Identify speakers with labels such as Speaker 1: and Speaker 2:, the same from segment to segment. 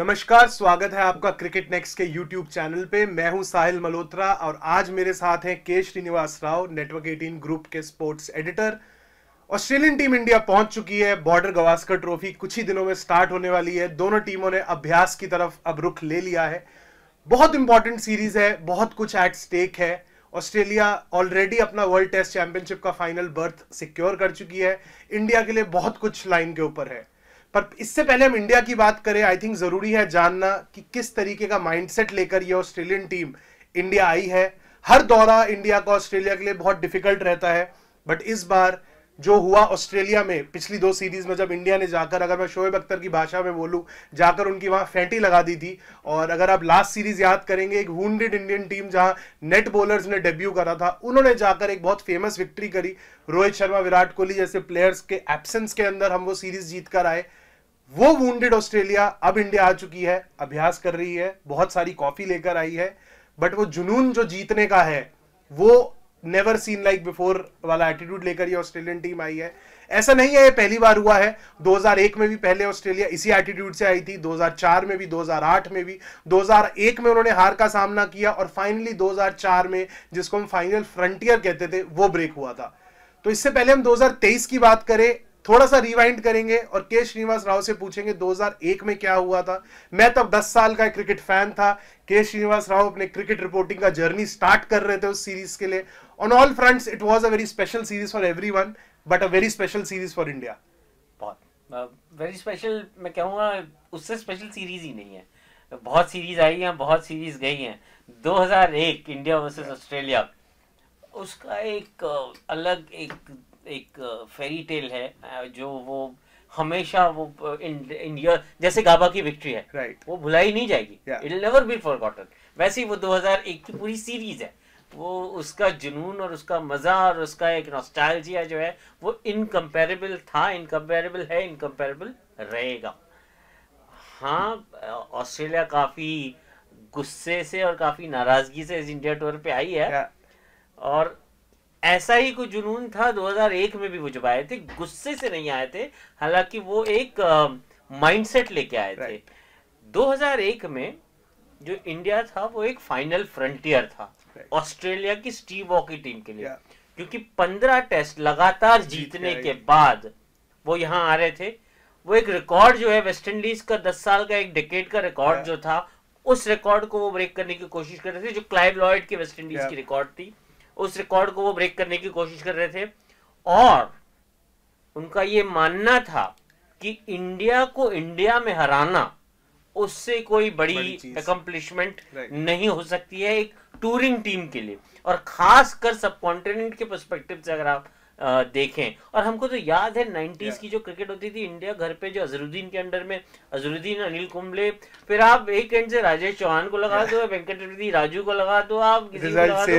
Speaker 1: नमस्कार, स्वागत है आपका क्रिकेट नेक्स्ट के यूट्यूब चैनल पे। मैं हूं साहिल मल्होत्रा और आज मेरे साथ हैं के श्रीनिवास राव, नेटवर्क 18 ग्रुप के sports editor. Australian team India पहुंच चुकी है। बॉर्डर गवास्कर ट्रॉफी कुछ ही दिनों में स्टार्ट होने वाली है। दोनों टीमों ने अभ्यास की तरफ अब रुख ले लिया है। बहुत इंपॉर्टेंट सीरीज है, बहुत कुछ एट स्टेक है। ऑस्ट्रेलिया ऑलरेडी अपना वर्ल्ड टेस्ट चैंपियनशिप का फाइनल बर्थ सिक्योर कर चुकी है। इंडिया के लिए बहुत कुछ लाइन के ऊपर है। पर इससे पहले हम इंडिया की बात करें, आई थिंक जरूरी है जानना कि किस तरीके का माइंडसेट लेकर ये ऑस्ट्रेलियन टीम इंडिया आई है। हर दौरा इंडिया का ऑस्ट्रेलिया के लिए बहुत डिफिकल्ट रहता है, बट इस बार जो हुआ ऑस्ट्रेलिया में पिछली दो सीरीज में, जब इंडिया ने जाकर, अगर मैं शोएब अख्तर की भाषा में बोलूं, जाकर उनकी वहां फेंटी लगा दी थी। और अगर आप लास्ट सीरीज याद करेंगे, एक वुंडेड इंडियन टीम जहां नेट बॉलर्स ने डेब्यू करा था, उन्होंने जाकर एक बहुत फेमस विक्ट्री करी। रोहित शर्मा, विराट कोहली जैसे प्लेयर्स के एब्सेंस के अंदर हम वो सीरीज जीत कर आए। वो वुंडेड ऑस्ट्रेलिया अब इंडिया आ चुकी है, अभ्यास कर रही है, बहुत सारी कॉफी लेकर आई है, बट वो जुनून जो जीतने का है, वो नेवर सीन लाइक बिफोर वाला एटीट्यूड लेकर ये ऑस्ट्रेलियन टीम आई है। ऐसा नहीं है ये पहली बार हुआ है। 2001 में भी पहले ऑस्ट्रेलिया इसी एटीट्यूड से आई थी, 2004 में भी, 2008 में भी। 2001 में उन्होंने हार का सामना किया और फाइनली 2004 में, जिसको हम फाइनल फ्रंटियर कहते थे, वो ब्रेक हुआ था। तो इससे पहले हम 2023 की बात करें, थोड़ा सा रिवाइंड करेंगे और के श्रीनिवास राव से पूछेंगे 2001 में क्या हुआ था। मैं तब 10 साल का क्रिकेट फैन था। के श्रीनिवास राव अपने क्रिकेट रिपोर्टिंग का जर्नी स्टार्ट कर रहे थे उस सीरीज के लिए। On all fronts it was a very special series for everyone, but a very special series for India.
Speaker 2: बहुत वेरी स्पेशल, मैं कहूँगा उससे स्पेशल सीरीज ही नहीं है। बहुत सीरीज आई हैं, बहुत सीरीज गई हैं। 2001 इंडिया वर्सेस ऑस्ट्रेलिया, उसका एक अलग एक फेरी टेल है, जो वो हमेशा वो इंडिया जैसे गाबा की विक्ट्री है,
Speaker 1: राइट,
Speaker 2: वो भुलाई नहीं जाएगी। It will never be forgotten. वैसे ही वो 2001 की पूरी सीरीज है, वो उसका जुनून और उसका मजा और उसका एक नॉस्टैल्जिया जो है, वो इनकम्पेरेबल था, इनकम्पेरेबल है, इनकम्पेरेबल रहेगा। हाँ, ऑस्ट्रेलिया काफी गुस्से से और काफी नाराजगी से इस इंडिया टूर पे आई है, और ऐसा ही कुछ जुनून था 2001 में भी। वो जब आए थे, गुस्से से नहीं आए थे, हालांकि वो एक माइंडसेट लेके आए थे। 2001 में जो इंडिया था वो एक फाइनल फ्रंटियर था ऑस्ट्रेलिया की स्टीव वॉ की टीम के लिए, क्योंकि 15 टेस्ट लगातार जीतने के बाद वो यहाँ आ रहे थे। वो एक रिकॉर्ड जो है वेस्ट इंडीज का 10 साल का, एक डिकेड का रिकॉर्ड जो था, उस रिकॉर्ड को वो ब्रेक करने की कोशिश कर रहे थे, जो क्लाइव लॉयड की वेस्ट इंडीज की रिकॉर्ड थी। उस रिकॉर्ड को वो ब्रेक करने की कोशिश कर रहे थे, और उनका ये मानना था कि इंडिया को इंडिया में हराना उससे कोई बड़ी अकम्प्लिशमेंट नहीं हो सकती है एक टूरिंग टीम के लिए, और खास कर सब कॉन्टिनेंट के पर्सपेक्टिव से अगर आप देखें। और हमको तो याद है 90s की जो क्रिकेट होती थी इंडिया घर पे, जो अजरुद्दीन के अंडर में, अजरुद्दीन, अनिल कुंबले, फिर आप एक एंड से राजेश चौहान को लगा दो, वेंकट राजू को लगा दो, आप किसी को लगा दो,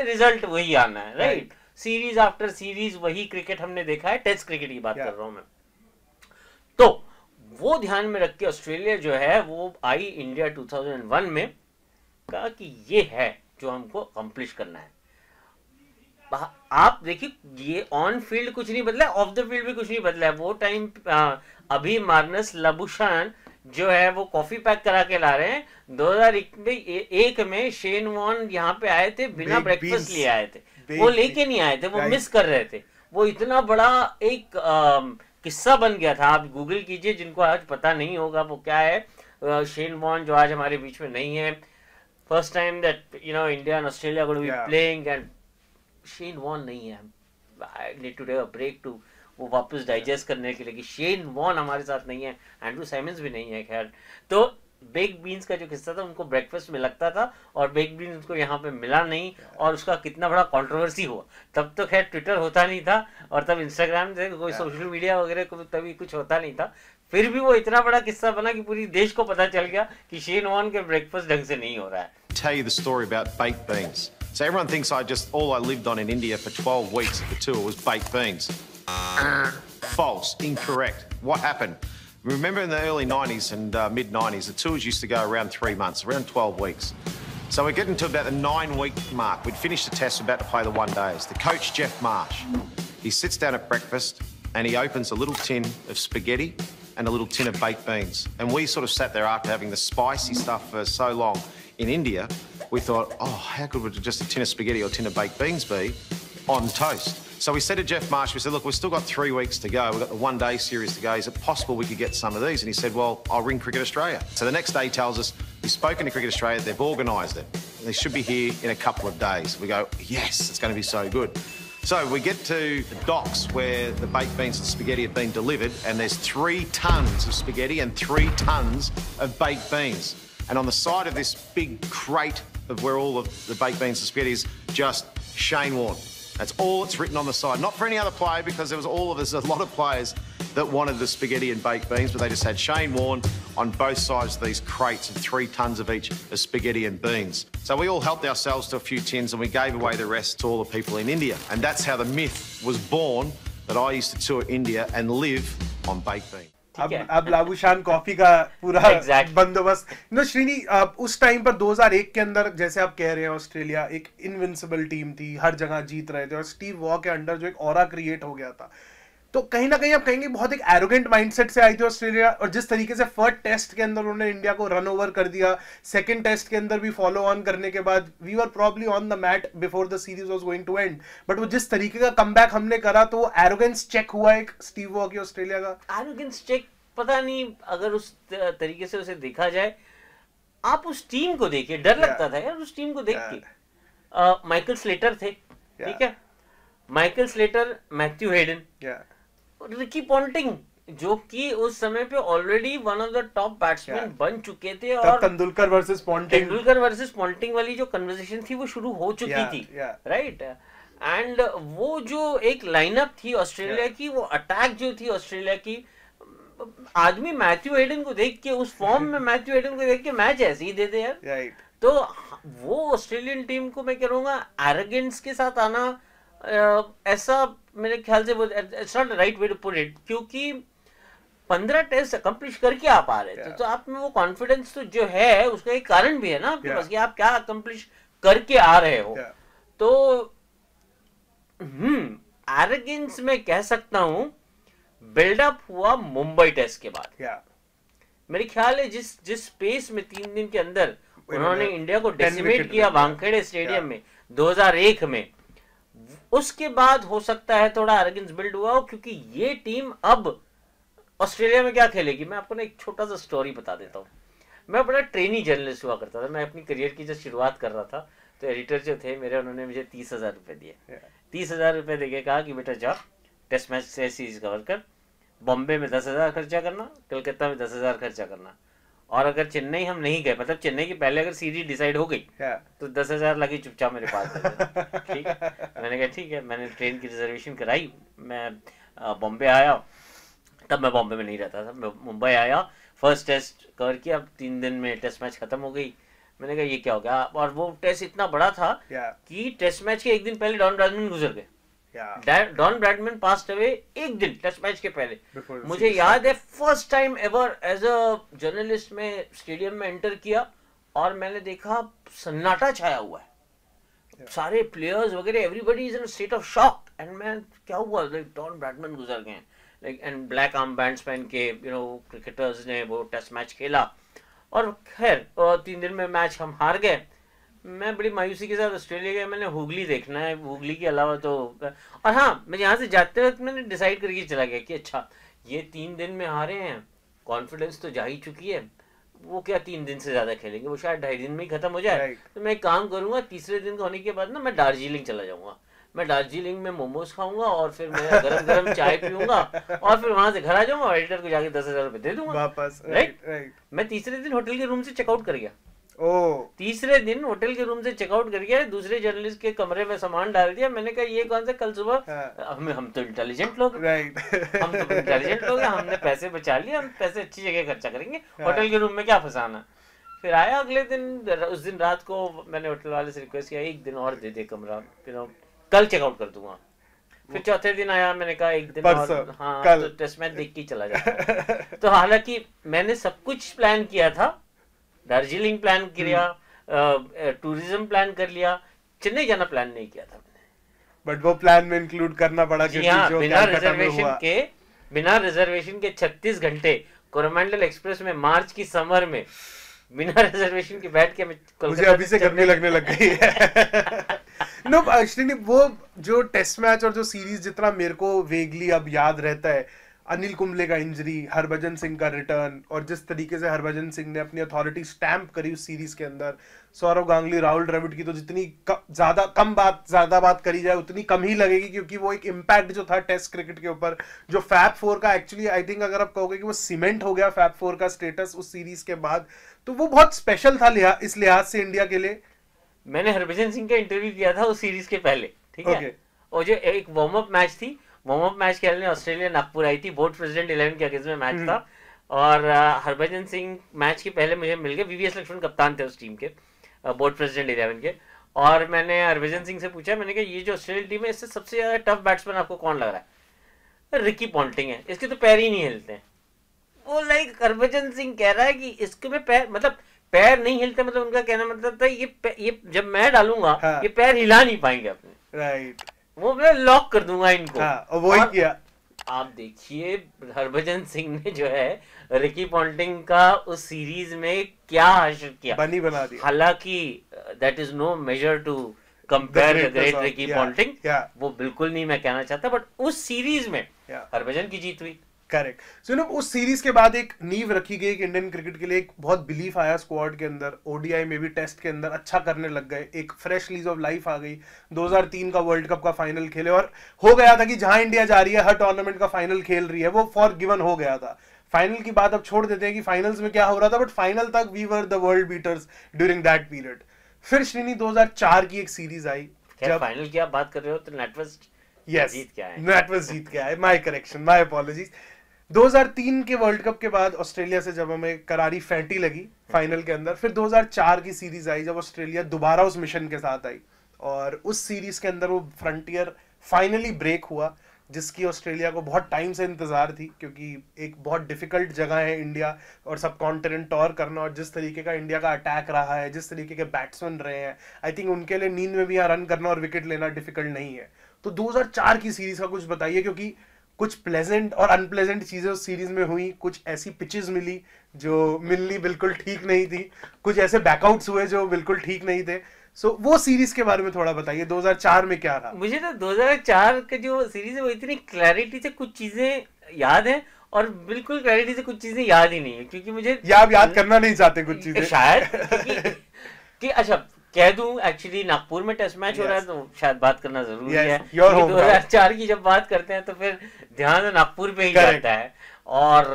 Speaker 2: रिजल्ट वही आना है, राइट। सीरीज आफ्टर सीरीज वही क्रिकेट हमने देखा है। टेस्ट क्रिकेट की बात कर रहा हूं मैं। तो वो ध्यान में रख के ऑस्ट्रेलिया जो है वो आई इंडिया 2001 में, कहा कि ये है जो हमको अकम्प्लिश करना है। आप देखिए, ये ऑन फील्ड कुछ नहीं बदला, ऑफ द फील्ड भी कुछ नहीं बदला है। वो टाइम अभी मार्नस लबुशान जो है वो कॉफी पैक करा के ला रहे हैं। 2001 में शेन वॉर्न यहाँ पे आए थे, बिना ब्रेकफास्ट लिए आए थे, वो लेके नहीं आए थे, वो मिस कर रहे थे। वो इतना बड़ा एक किस्सा बन गया था। आप गूगल कीजिए, जिनको आज पता नहीं होगा वो क्या है। शेन वॉर्न जो आज हमारे बीच में नहीं है, first time that India and Australia going to be playing, and Shane Warne नहीं है। I need to take a break to वो वापस डाइजेस्ट करने के लिए कि शेन वॉर्न हमारे साथ नहीं है, एंड्रू साइमंस भी नहीं है। खैर, तो बेक बीन्स का जो किस्सा था, उनको ब्रेकफास्ट में लगता था और बेक बीन्स उनको यहाँ पे मिला नहीं, और उसका कितना बड़ा कंट्रोवर्सी हुआ। तब तो खैर ट्विटर होता नहीं था, और तब इंस्टाग्राम से कोई सोशल मीडिया वगैरह को तभी कुछ होता नहीं था। फिर भी वो इतना बड़ा किस्सा बना कि पूरी देश को पता चल गया कि शेन वॉर्न के ब्रेकफास्ट ढंग से नहीं हो रहा है।
Speaker 3: Tell you the story about baked beans. So everyone thinks all I lived on in India for 12 weeks of the tour was baked beans. False, incorrect. What happened? Remember in the early 90s and mid-90s, the tours used to go around 3 months, around 12 weeks. So we're getting to about the 9-week mark. We'd finished the test, about to play the one-days. The coach, Jeff Marsh, he sits down at breakfast and he opens a little tin of spaghetti and a little tin of baked beans. And we sort of sat there after having the spicy stuff for so long in India. We thought, oh, how good would just a tin of spaghetti or a tin of baked beans be on toast? So we said to Jeff Marsh, we said, look, we've still got 3 weeks to go. We've got the one-day series to go. Is it possible we could get some of these? And he said, well, I'll ring Cricket Australia. So the next day he tells us, we've spoken to Cricket Australia, they've organised it. They should be here in a couple of days. We go, yes, it's going to be so good. So we get to the docks where the baked beans and spaghetti have been delivered, and there's 3 tons of spaghetti and 3 tons of baked beans. And on the side of this big crate of where all of the baked beans and spaghetti is, just Shane Warne. That's all it's written on the side. Not for any other player, because there was a lot of players that wanted the spaghetti and baked beans, but they just had Shane Warne on both sides of these crates of 3 tons of each of spaghetti and beans. So we all helped ourselves to a few tins and we gave away the rest to all the people in India. And that's how the myth was born that I used to tour India and live on baked beans.
Speaker 1: अब लाबूशान coffee का पूरा बंदोबस्त no Srini, उस time पर 2001 के अंदर जैसे आप कह रहे हैं ऑस्ट्रेलिया एक इनविंसिबल टीम थी, हर जगह जीत रहे थे और स्टीव वॉ के अंडर जो एक ऑरा क्रिएट हो गया था, तो कहीं ना कहीं आप कहेंगे बहुत एक एरोगेंट माइंडसेट से आई थी ऑस्ट्रेलिया। और जिस तरीके से फर्स्ट टेस्ट के अंदर उन्होंने इंडिया को रन ओवर कर दिया, सेकंड टेस्ट के अंदर भी फॉलो ऑन करने के बाद we were probably on the mat before the series was going to end, but वो जिस तरीके का कमबैक हमने करा तो वो एरोगेंस चेक हुआ एक स्टीव वॉ की ऑस्ट्रेलिया का।
Speaker 2: एरोगेंस चेक पता नहीं, अगर उस तरीके से उसे देखा जाए, आप उस टीम को देखिए, डर लगता था यार उस टीम को देख के। माइकल स्लेटर थे, ठीक है, Michael Slater, Matthew Hayden, Ricky Ponting, जो कि उस समय पे already one of the top batsman बन चुके थे, और
Speaker 1: तेंदुलकर वर्सेस
Speaker 2: पॉन्टिंग वाली जो कन्वर्सेशन थी वो शुरू हो चुकी थी, राइट। एंड वो जो एक लाइनअप थी ऑस्ट्रेलिया की, वो अटैक जो थी ऑस्ट्रेलिया की, आदमी मैथ्यू हेडन को देख के, उस फॉर्म में मैथ्यू हेडन को देख के मैच ऐसे ही दे दे यार,
Speaker 1: राइट।
Speaker 2: तो वो ऑस्ट्रेलियन टीम को मैं कह रहूंगा एरोगेंस के साथ आना, ऐसा मेरे ख्याल से it's not right way to put it, क्योंकि 15 टेस्ट अकम्प्लिश करके आप आ रहे थे, तो आप में वो कॉन्फिडेंस तो जो है उसका एक कारण भी है ना आपके पास कि आप क्या अकम्प्लिश करके आ रहे हो। तो एरोगेंस में कह सकता हूं बिल्डअप हुआ मुंबई टेस्ट के बाद। मेरे ख्याल है जिस पेस में 3 दिन के अंदर उन्होंने इंडिया को डेसिमेट किया वानखेड़े स्टेडियम में 2001 में, उसके बाद हो सकता है थोड़ा एरोगेंस बिल्ड हुआ हो, क्योंकि ये टीम अब ऑस्ट्रेलिया में क्या खेलेगी। मैं आपको ना एक छोटा सा स्टोरी बता देता हूँ। मैं बड़ा ट्रेनी जर्नलिस्ट हुआ करता था, मैं अपनी करियर की जब शुरुआत कर रहा था, तो एडिटर जो थे मेरे, उन्होंने मुझे 30,000 रुपये दिए। 30,000 रुपये देके कहा कि बेटा जा टेस्ट मैच से सीरीज कवर कर, बॉम्बे में 10,000 खर्चा करना, कलकत्ता में 10,000 खर्चा करना, और अगर चेन्नई हम नहीं गए, मतलब चेन्नई के पहले अगर सीरीज डिसाइड हो गई तो 10,000 लगी चुपचाप मेरे पास दे देना। ठीक है, मैंने कहा ठीक है। मैंने ट्रेन की रिजर्वेशन कराई, मैं बॉम्बे आया, तब मैं बॉम्बे में नहीं रहता था, मैं मुंबई आया, फर्स्ट टेस्ट कवर किया, 3 दिन में टेस्ट मैच खत्म हो गई। मैंने कहा ये क्या हो गया, और वो टेस्ट इतना बड़ा था कि टेस्ट मैच के 1 दिन पहले डॉन ब्रैडमैन गुजर गए। डॉन ब्रैडमैन पास्ट अवे 1 दिन टेस्ट मैच के पहले। मुझे याद है first time ever as a journalist में स्टेडियम में एंटर किया और मैंने देखा सन्नाटा छाया हुआ है, सारे प्लेयर्स वगैरह, everybody is in a state of shock. And मैं क्या हुआ, लाइक डॉन ब्रैडमैन गुजर गए, like, and black arm bands पहन के क्रिकेटर्स ने वो टेस्ट मैच खेला, और खैर 3 दिन में मैच हम हार गए। मैं बड़ी मायूसी के साथ ऑस्ट्रेलिया गया, मैंने हुगली देखना है, हुगली के अलावा तो, और हाँ, मैं यहाँ से जाते वक्त मैंने डिसाइड करके चला गया कि अच्छा ये 3 दिन में हारे हैं, कॉन्फिडेंस तो जा ही चुकी है, वो क्या 3 दिन से ज़्यादा खेलेंगे, वो शायद 2.5 दिन में ही खत्म हो जाए। तो मैं एक काम करूँगा, तीसरे दिन का होने के बाद ना मैं दार्जिलिंग चला जाऊँगा, मैं दार्जिलिंग में मोमोज खाऊंगा और फिर मैं गरम गरम चाय पीऊंगा और फिर वहां से घर आ जाऊंगा और एडिटर को जाके 10,000 रुपए दे दूंगा वापस। राइट। मैं तीसरे दिन होटल के रूम से चेकआउट कर गया। तीसरे दिन होटल के रूम से चेकआउट कर गया, दूसरे जर्नलिस्ट के कमरे में सामान डाल दिया। मैंने कहा ये कौन सा, कल सुबह हम तो इंटेलिजेंट लोग, हम तो इंटेलिजेंट लोग हैं, हमने पैसे बचा लिए, हम पैसे अच्छी जगह खर्चा करेंगे, होटल के रूम में क्या फंसाना। फिर आया अगले दिन, उस दिन रात को मैंने होटल वाले से रिक्वेस्ट किया 1 दिन और दे दे कमरा, कल चेकआउट कर दूंगा। फिर चौथे दिन आया, मैंने कहा 1 दिन और, हाँ तो टेस्ट मैच देख के चला जाता। तो हालांकि मैंने सब कुछ प्लान किया था, दार्जिलिंग प्लान किया, टूरिज्म प्लान कर लिया, चेन्नई जाना प्लान नहीं किया था मैंने,
Speaker 1: बट वो प्लान में इंक्लूड करना पड़ा क्योंकि जो
Speaker 2: बिना रिजर्वेशन के 36 घंटे कोरोमंडल एक्सप्रेस में मार्च की समर में बिना रिजर्वेशन के बैठ के
Speaker 1: मुझे अभी से गर्मी लगने लग गई है। नो एक्चुअली वो जो टेस्ट मैच और जो सीरीज जितना मेरे को वेगली अब याद रहता है, अनिल कुंबले का इंजरी, हरभजन सिंह का रिटर्न, और जिस तरीके से हरभजन सिंह ने अपनी अथॉरिटी स्टैम्प करी उस सीरीज के अंदर, सौरव गांगुली, राहुल द्रविड़ की तो जितनी ज्यादा बात करी जाए उतनी कम ही लगेगी, क्योंकि वो एक इम्पैक्ट जो था टेस्ट क्रिकेट के ऊपर, जो फैब फोर का एक्चुअली आई थिंक अगर आप कहोगे कि वो सीमेंट हो गया फैब फोर का स्टेटस उस सीरीज के बाद, तो वो बहुत स्पेशल था इस लिहाज से इंडिया के लिए।
Speaker 2: मैंने हरभजन सिंह का इंटरव्यू किया था उस सीरीज के पहले, ठीक है, और जो एक वार्म अप मैच थी, वार्म अप मैच खेलने ऑस्ट्रेलिया नागपुर आई थी, बोर्ड प्रेसिडेंट 11 के अगेंस्ट में मैच था, और हरभजन सिंह मैच के पहले मुझे मिल गए, वीवीएस लक्ष्मण कप्तान थे उस टीम के, बोर्ड प्रेसिडेंट 11 के, और मैंने हरभजन सिंह से पूछा, मैंने कहा ये जो ऑस्ट्रेलियन टीम है इससे सबसे ज्यादा टफ बैट्समैन आपको कौन लग रहा है? रिकी पॉन्टिंग है, इसके तो पैर ही नहीं हिलते हैं। वो लाइक हरभजन सिंह कह रहा है कि इसके में पैर, मतलब पैर नहीं हिलते, मतलब उनका कहना मतलब था ये जब मैं डालूंगा ये पैर हिला नहीं पाएंगे अपने,
Speaker 1: राइट,
Speaker 2: वो मैं लॉक कर दूंगा इनको।
Speaker 1: और वही किया।
Speaker 2: आप देखिए हरभजन सिंह ने जो है रिकी पॉन्टिंग का उस सीरीज में क्या हासिल किया,
Speaker 1: बनी बना दिया।
Speaker 2: हालांकि that is no major to compare the great Ricky Ponting, वो बिल्कुल नहीं मैं कहना चाहता, बट उस सीरीज में हरभजन की जीत हुई।
Speaker 1: करेक्ट। सो उस सीरीज के बाद एक नींव रखी गई, इंडियन क्रिकेट के लिए एक बहुत बिलीफ आया स्क्वाड के अंदर, ओडीआई में भी टेस्ट के अंदर अच्छा करने लग गए, एक फ्रेश लीज ऑफ लाइफ आ गई, 2003 का वर्ल्ड कप का फाइनल खेले, और हो गया था कि जहां इंडिया जा रही है हर टूर्नामेंट का फाइनल खेल रही है, वो फॉर गिवन हो गया था। फाइनल की बात अब छोड़ देते हैं कि फाइनल्स में क्या हो रहा था, बट फाइनल तक we were the world beaters during that period. फिर श्रीनी 2004 की एक सीरीज आई,
Speaker 2: जब फाइनल की आप बात कर रहे हो तो नेटवेस्ट जीत के आए,
Speaker 1: माय करेक्शन, माय अपॉलॉजीज। 2003 के वर्ल्ड कप के बाद ऑस्ट्रेलिया से जब हमें करारी फैंटी लगी फाइनल के अंदर, फिर 2004 की सीरीज आई जब ऑस्ट्रेलिया दोबारा उस मिशन के साथ आई, और उस सीरीज के अंदर वो फ्रंटियर फाइनली ब्रेक हुआ, जिसकी ऑस्ट्रेलिया को बहुत टाइम से इंतजार थी, क्योंकि एक बहुत डिफिकल्ट जगह है इंडिया और सब कॉन्टिनेंट टॉर करना, और जिस तरीके का इंडिया का अटैक रहा है, जिस तरीके के बैट्समैन रहे हैं, आई थिंक उनके लिए नींद में भी यहाँ रन करना और विकेट लेना डिफिकल्ट नहीं है। तो 2004 की सीरीज का कुछ बताइए, क्योंकि कुछ प्लेजेंट और अनप्लेजेंट चीजें उस सीरीज में हुई, कुछ ऐसी पिचेस मिली जो मिलनी बिल्कुल ठीक नहीं थी, कुछ ऐसे बैकआउट्स हुए जो बिल्कुल ठीक नहीं थे। सो वो सीरीज के बारे में थोड़ा बताइए, 2004 में क्या था?
Speaker 2: मुझे तो 2004 का जो सीरीज है वो इतनी क्लैरिटी से कुछ चीजें याद है, और बिल्कुल क्लैरिटी से कुछ चीजें याद ही नहीं है, क्योंकि मुझे
Speaker 1: याद करना नहीं चाहते कुछ चीजें
Speaker 2: शायद कि अच्छा कह दूं, एक्चुअली नागपुर में टेस्ट मैच हो रहा है तो शायद बात करना जरूरी है। 2004 की जब बात करते हैं तो फिर ध्यान नागपुर पे ही जाता है, और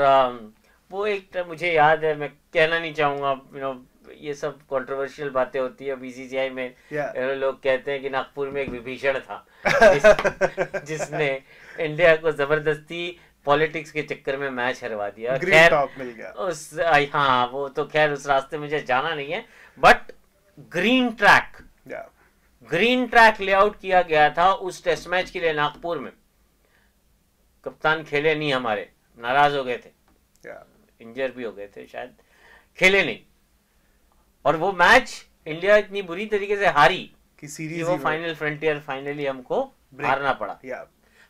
Speaker 2: वो एक मुझे याद है, मैं कहना नहीं चाहूंगा, ये सब कंट्रोवर्शियल बातें होती है बीसीसीआई में, लोग कहते हैं कि नागपुर में एक विभीषण था जिसने इंडिया को जबरदस्ती पॉलिटिक्स के चक्कर में मैच हरवा दिया।
Speaker 1: खैर मिल गया
Speaker 2: उस, हाँ वो तो खैर उस रास्ते मुझे जाना नहीं है, बट ग्रीन ट्रैक लेआउट किया गया था उस टेस्ट मैच के लिए नागपुर में। कप्तान खेले नहीं, हमारे नाराज हो गए थे, इंजर भी हो गए थे शायद, खेले नहीं, और वो मैच इंडिया इतनी बुरी तरीके से हारी
Speaker 1: कि सीरीज
Speaker 2: वो फाइनल फ्रंटियर फाइनली हमको हारना पड़ा।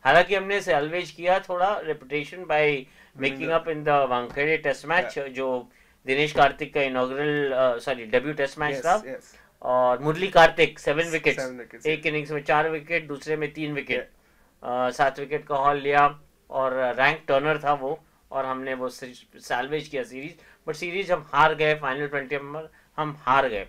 Speaker 2: हालांकि हमने सैल्वेज किया थोड़ा reputation by making up in the Wankhede test match, जो दिनेश कार्तिक का इनॉग्रल डेब्यू टेस्ट मैच था, और मुरली कार्तिक 7 विकेट्स, एक इनिंग्स में 4 विकेट, दूसरे में 3 विकेट, 7 विकेट का हॉल लिया, और रैंक टर्नर था वो, और हमने वो सैल्वेज किया सीरीज, बट सीरीज हम हार गए, फाइनल 20 में हम हार गए।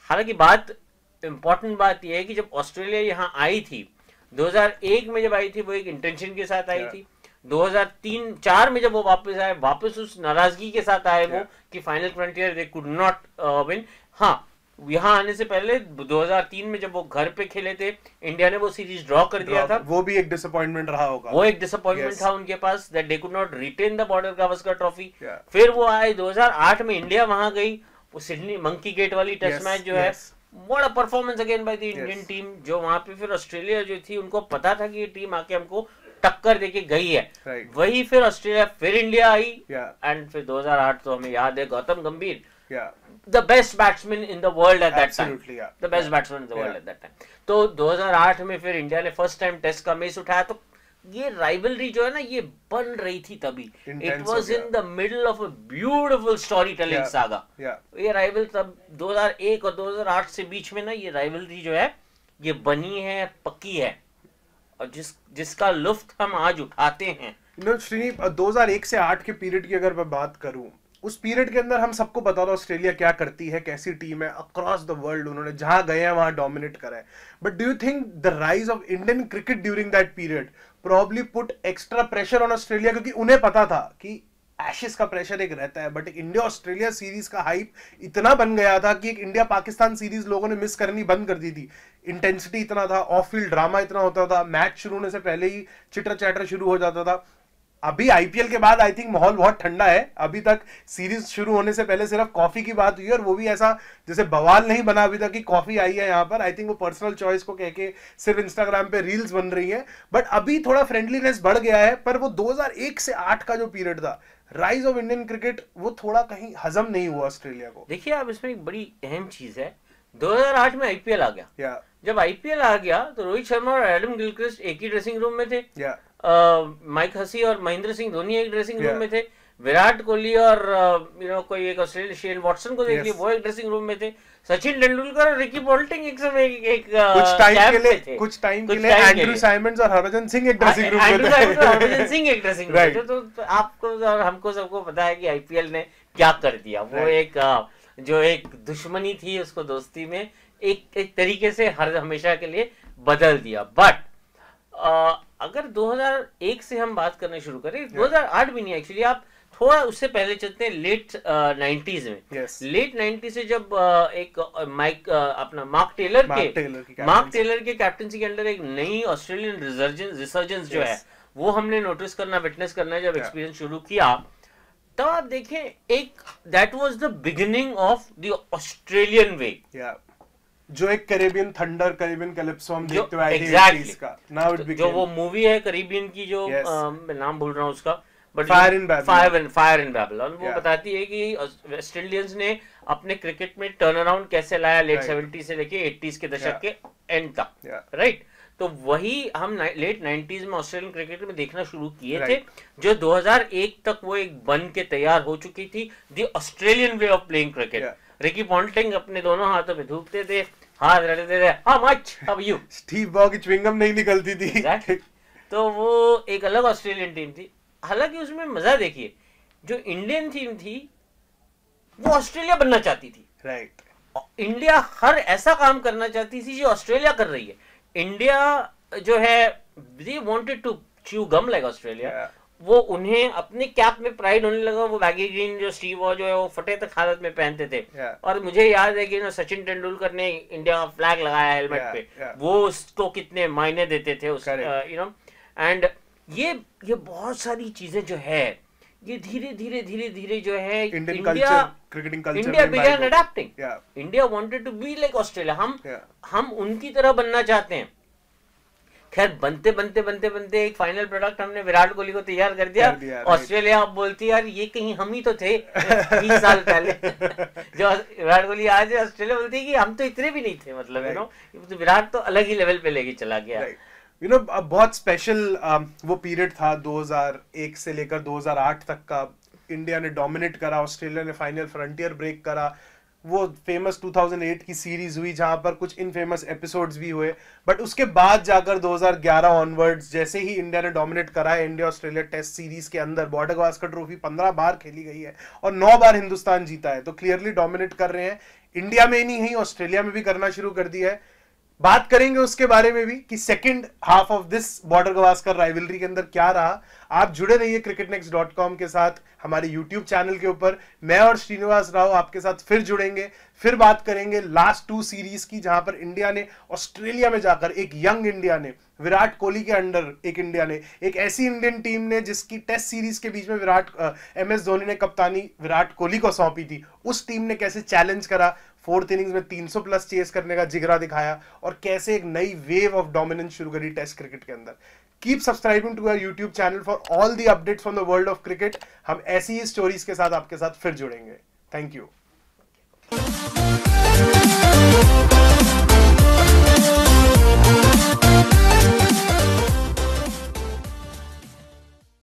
Speaker 2: हालांकि बात इंपॉर्टेंट बात यह है कि जब ऑस्ट्रेलिया यहाँ आई थी 2001 में, जब आई थी वो एक इंटेंशन के साथ आई थी, 2003-4 में जब वो वापस आए, वापस उस नाराजगी के साथ आए वो कि final frontier they could not win. हाँ, यहाँ आने से पहले 2003 में जब वो घर पे खेले थे, इंडिया ने वो सीरीज ड्रॉ कर दिया था,
Speaker 1: वो भी एक डिसअपॉइंटमेंट रहा होगा,
Speaker 2: वो एक डिसअपॉइंटमेंट था उनके पास, that they could not retain the border Gavaskar trophy. फिर वो आए 2008 में, इंडिया वहां गई, वो सिडनी मंकी गेट वाली टेस्ट मैच जो है, बड़ा performance again by the Indian team, जो वहां पे फिर ऑस्ट्रेलिया जो थी उनको पता था कि ये टीम आके हमको टक्कर देके गई है, वही फिर ऑस्ट्रेलिया फिर इंडिया आई, एंड फिर 2008 तो हमें याद है गौतम गंभीर, the best batsman in the world at that time, the best batsman in the world at that time। तो 2008 में फिर इंडिया ने फर्स्ट टाइम टेस्ट का मेस उठाया, तो ये राइवलरी जो है ना ये बन रही थी तभी, it was in the middle of a beautiful story telling saga. ये राइवल तब 2001 और 2008 से बीच में ना ये राइवलरी जो है ये बनी है, पक्की है, और जिसका लुत्फ हम आज उठाते हैं।
Speaker 1: श्रीनी 2001 से 8 के पीरियड की अगर मैं बात करूं, उस पीरियड के अंदर हम सबको पता था ऑस्ट्रेलिया क्या करती है, कैसी टीम है, अक्रॉस द वर्ल्ड उन्होंने जहां गए हैं वहां डोमिनेट करा है। But do you think the rise of Indian cricket during that period probably put extra pressure on Australia, क्योंकि उन्हें पता था कि एशेस का प्रेशर एक रहता है, बट एक इंडिया ऑस्ट्रेलिया सीरीज का हाइप इतना बन गया था कि एक इंडिया पाकिस्तान सीरीज लोगों ने मिस करनी बंद कर दी थी। इंटेंसिटी इतना था, ऑफ फील्ड ड्रामा इतना होता था, मैच शुरू होने से पहले ही चिटर चैटर शुरू हो जाता था। अभी आईपीएल के बाद आई थिंक माहौल बहुत ठंडा है, अभी तक सीरीज शुरू होने से पहले सिर्फ कॉफी की बात हुई, और वो भी ऐसा जैसे बवाल नहीं बना अभी तक कि कॉफी आई है यहाँ पर। आई थिंक वो पर्सनल चॉइस को कह के सिर्फ इंस्टाग्राम पे रील्स बन रही है, बट अभी थोड़ा फ्रेंडलीनेस बढ़ गया है। पर वो 2001 से 8 का जो पीरियड था, राइज ऑफ इंडियन क्रिकेट, वो थोड़ा कहीं हजम नहीं हुआ ऑस्ट्रेलिया को।
Speaker 2: देखिए आप इसमें एक बड़ी अहम चीज है, 2008 में आईपीएल आ गया। जब आईपीएल आ गया तो रोहित शर्मा और एडम गिलक्रिस्ट एक ही ड्रेसिंग रूम में थे, माइक हसी और महेंद्र सिंह धोनी एक ड्रेसिंग रूम में थे, विराट कोहली और कोई एक ऑस्ट्रेलिया शेन वॉटसन को देख लिया वो एक ड्रेसिंग रूम में थे, सचिन तेंदुलकर और रिकी पॉल्टिंग एक समय एक
Speaker 1: कुछ टाइम के लिए एंड्रू साइमंस और हरभजन सिंह एक ड्रेसिंग रूम में थे।
Speaker 2: हरभजन सिंह एक ड्रेसिंग रूम में थे। तो आपको और हमको सबको पता है कि आईपीएल ने क्या कर दिया। वो एक जो एक दुश्मनी थी उसको दोस्ती में एक तरीके से हमेशा के लिए बदल दिया। बट अगर 2001 से हम बात करना शुरू करें, 2008 भी नहीं एक्चुअली, आप थोड़ा उससे पहले चलते हैं लेट 90s में। लेट 90s से जब एक अपना मार्क टेलर के कैप्टनसी के अंदर एक नई ऑस्ट्रेलियन रिसर्जेंस जो है वो हमने नोटिस करना, विटनेस करना जब एक्सपीरियंस शुरू किया, तब आप देखें एक that was the beginning of the Australian way,
Speaker 1: जो एक कैरेबियन थंडर, कैरेबियन कैलिप्सो हम देखते हैं
Speaker 2: एग्जैक्टली
Speaker 1: का। Now it became...
Speaker 2: जो वो मूवी है कैरेबियन की जो मैं नाम भूल रहा हूँ उसका, बट
Speaker 1: फायर इन
Speaker 2: बैबलॉन, वो बताती है कि वेस्ट इंडियंस ने अपने क्रिकेट में टर्न अराउंड कैसे लाया लेट 70 से लेके 80s के दशक के एंड तक, राइट। तो वही हम लेट 90s में ऑस्ट्रेलियन क्रिकेट में देखना शुरू किए थे, जो 2001 तक वो एक बन के तैयार हो चुकी थी, the Australian way of playing cricket. Ricky Ponting अपने दोनों हाथों पे धूपते थे, हाथ रखते थे, how much, how you,
Speaker 1: Steve बॉ की च्युइंगम नहीं निकलती थी।
Speaker 2: तो वो एक अलग ऑस्ट्रेलियन टीम थी। हालांकि उसमें मजा देखिए, जो इंडियन टीम थी वो ऑस्ट्रेलिया बनना चाहती थी,
Speaker 1: राइट।
Speaker 2: इंडिया हर ऐसा काम करना चाहती थी जो ऑस्ट्रेलिया कर रही है। इंडिया जो है they wanted to chew gum like Australia. वो उन्हें अपने कैप में प्राइड होने लगा। वो बैगी ग्रीन जो स्टीव वॉ जो है वो फटे तक हालत में पहनते थे, और मुझे याद है कि सचिन तेंदुलकर ने इंडिया का फ्लैग लगाया हेलमेट पे, वो उसको कितने मायने देते थे उस एंड ये बहुत सारी चीजें जो है ये धीरे धीरे जो है India began adapting. India wanted to be like Australia. हम उनकी तरह बनना चाहते हैं। खैर बनते एक फाइनल प्रोडक्ट हमने विराट कोहली को तैयार कर दिया। ऑस्ट्रेलिया अब बोलती है यार ये कहीं हम ही तो थे 20 साल पहले। जो विराट कोहली आज ऑस्ट्रेलिया बोलती है कि हम तो इतने भी नहीं थे, मतलब तो विराट तो अलग ही लेवल पे लेके चला गया।
Speaker 1: बहुत स्पेशल वो पीरियड था 2001 से लेकर 2008 तक का। इंडिया ने डोमिनेट करा, ऑस्ट्रेलिया ने फाइनल फ्रंटियर ब्रेक करा। वो फेमस 2008 की सीरीज हुई जहां पर कुछ इनफेमस एपिसोड्स भी हुए, बट उसके बाद जाकर 2011 ऑनवर्ड्स जैसे ही इंडिया ने डोमिनेट करा है, इंडिया ऑस्ट्रेलिया टेस्ट सीरीज के अंदर बॉर्डर गावस्कर ट्रॉफी 15 बार खेली गई है और 9 बार हिंदुस्तान जीता है, तो क्लियरली डोमिनेट कर रहे हैं। इंडिया में ही नहीं, ऑस्ट्रेलिया में भी करना शुरू कर दिया है। बात करेंगे उसके बारे में भी कि second half of this border Gavaskar rivalry के अंदर क्या रहा। आप जुड़े रहिए cricketnext.com के साथ, हमारे YouTube चैनल के ऊपर। मैं और श्रीनिवास राव आपके साथ फिर जुड़ेंगे, फिर बात करेंगे लास्ट 2 सीरीज की, जहां पर इंडिया ने ऑस्ट्रेलिया में जाकर, एक यंग इंडिया ने, विराट कोहली के अंडर एक इंडिया ने, एक ऐसी इंडियन टीम ने जिसकी टेस्ट सीरीज के बीच में MS धोनी ने कप्तानी विराट कोहली को सौंपी थी, उस टीम ने कैसे चैलेंज करा, 4th इनिंग्स में 300 प्लस चेस करने का जिगरा दिखाया और कैसे एक नई वेव ऑफ डोमिनेंस शुरू करी टेस्ट क्रिकेट के अंदर। Keep subscribing to our YouTube channel for all the updates from the world of cricket. हम ऐसी ही स्टोरीज के साथ आपके साथ फिर जुड़ेंगे। Thank you.